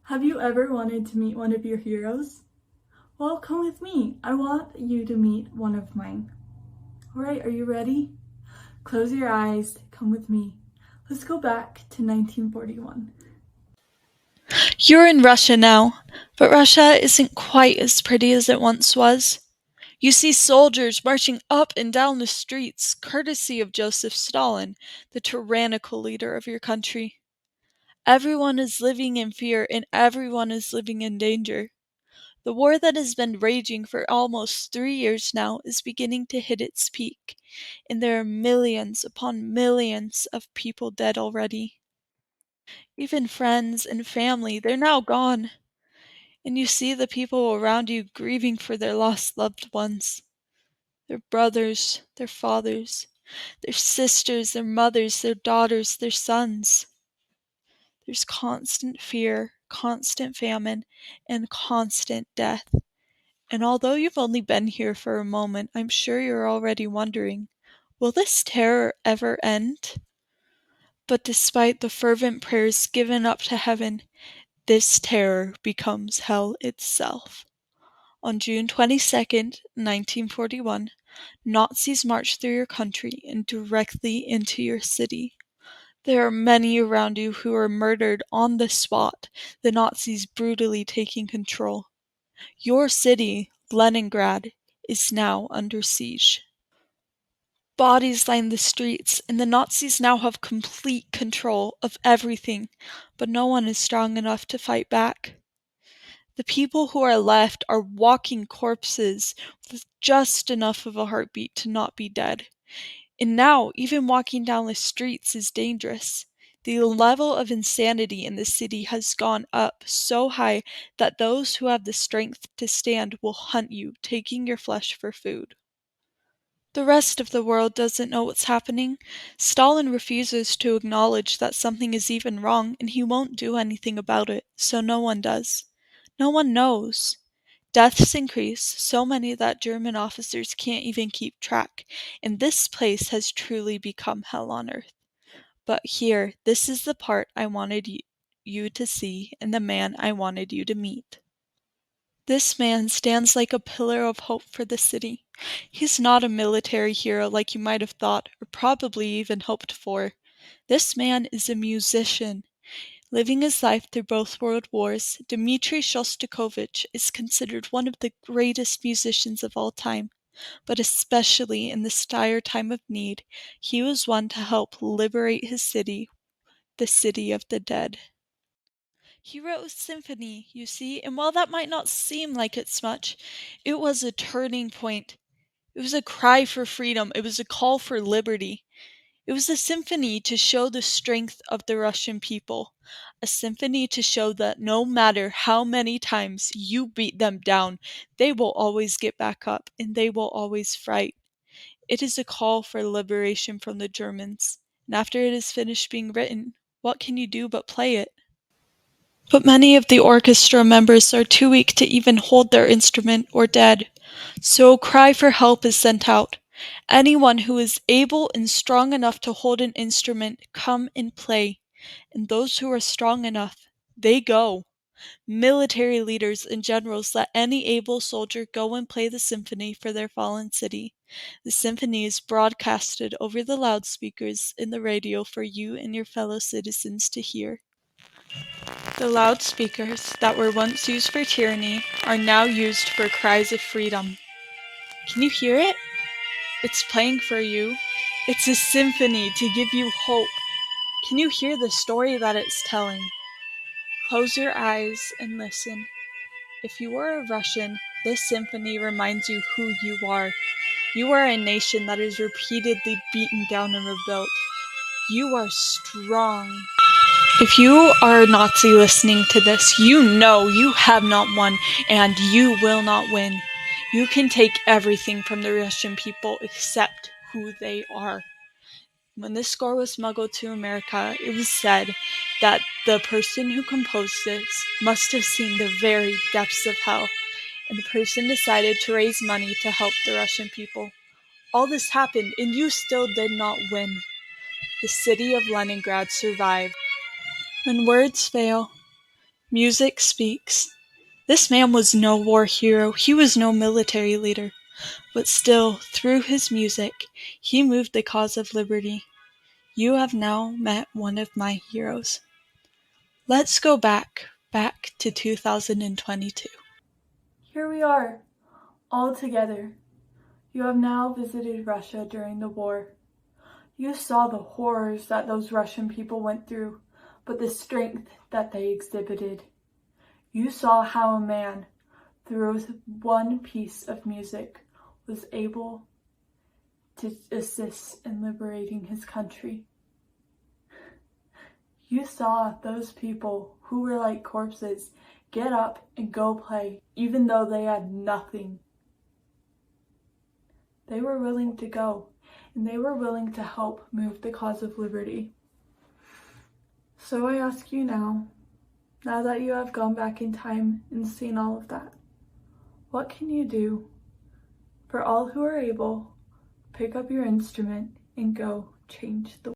Have you ever wanted to meet one of your heroes? Well, come with me. I want you to meet one of mine. All right, are you ready? Close your eyes. Come with me. Let's go back to 1941. You're in Russia now, but Russia isn't quite as pretty as it once was. You see soldiers marching up and down the streets, courtesy of Joseph Stalin, the tyrannical leader of your country. Everyone is living in fear and everyone is living in danger. The war that has been raging for almost 3 years now is beginning to hit its peak, and there are millions upon millions of people dead already. Even friends and family, they're now gone. And you see the people around you grieving for their lost loved ones, their brothers, their fathers, their sisters, their mothers, their daughters, their sons. There's constant fear, constant famine, and constant death. And although you've only been here for a moment, I'm sure you're already wondering, will this terror ever end? But despite the fervent prayers given up to heaven, this terror becomes hell itself. On June 22nd, 1941, Nazis marched through your country and directly into your city. There are many around you who are murdered on the spot, the Nazis brutally taking control. Your city, Leningrad, is now under siege. Bodies line the streets, and the Nazis now have complete control of everything, but no one is strong enough to fight back. The people who are left are walking corpses with just enough of a heartbeat to not be dead. And now, even walking down the streets is dangerous. The level of insanity in the city has gone up so high that those who have the strength to stand will hunt you, taking your flesh for food. The rest of the world doesn't know what's happening. Stalin refuses to acknowledge that something is even wrong, and he won't do anything about it, so no one does. No one knows. Deaths increase, so many that German officers can't even keep track, and this place has truly become hell on earth. But here, this is the part I wanted you to see and the man I wanted you to meet. This man stands like a pillar of hope for the city. He's not a military hero like you might have thought, or probably even hoped for. This man is a musician. Living his life through both world wars, Dmitri Shostakovich is considered one of the greatest musicians of all time, but especially in this dire time of need, he was one to help liberate his city, the city of the dead. He wrote a symphony, you see, and while that might not seem like it's much, it was a turning point. It was a cry for freedom. It was a call for liberty. It was a symphony to show the strength of the Russian people. A symphony to show that no matter how many times you beat them down, they will always get back up and they will always fight. It is a call for liberation from the Germans. And after it is finished being written, what can you do but play it? But many of the orchestra members are too weak to even hold their instrument or dead. So a cry for help is sent out. Anyone who is able and strong enough to hold an instrument, come and play. And those who are strong enough, they go. Military leaders and generals let any able soldier go and play the symphony for their fallen city. The symphony is broadcasted over the loudspeakers in the radio for you and your fellow citizens to hear. The loudspeakers that were once used for tyranny are now used for cries of freedom. Can you hear it? It's playing for you. It's a symphony to give you hope. Can you hear the story that it's telling? Close your eyes and listen. If you are a Russian, this symphony reminds you who you are. You are a nation that is repeatedly beaten down and rebuilt. You are strong. If you are a Nazi listening to this, you know you have not won and you will not win. You can take everything from the Russian people except who they are. When this score was smuggled to America, it was said that the person who composed this must have seen the very depths of hell, and the person decided to raise money to help the Russian people. All this happened, and you still did not win. The city of Leningrad survived. When words fail, Music speaks. This man was no war hero, he was no military leader, but still, through his music, he moved the cause of liberty. You have now met one of my heroes. Let's go back to 2022. Here we are, all together. You have now visited Russia during the war. You saw the horrors that those Russian people went through, but the strength that they exhibited. You saw how a man, through one piece of music, was able to assist in liberating his country. You saw those people who were like corpses get up and go play, even though they had nothing. They were willing to go, and they were willing to help move the cause of liberty. So I ask you now that you have gone back in time and seen all of that, what can you do? For all who are able, pick up your instrument and go change the world.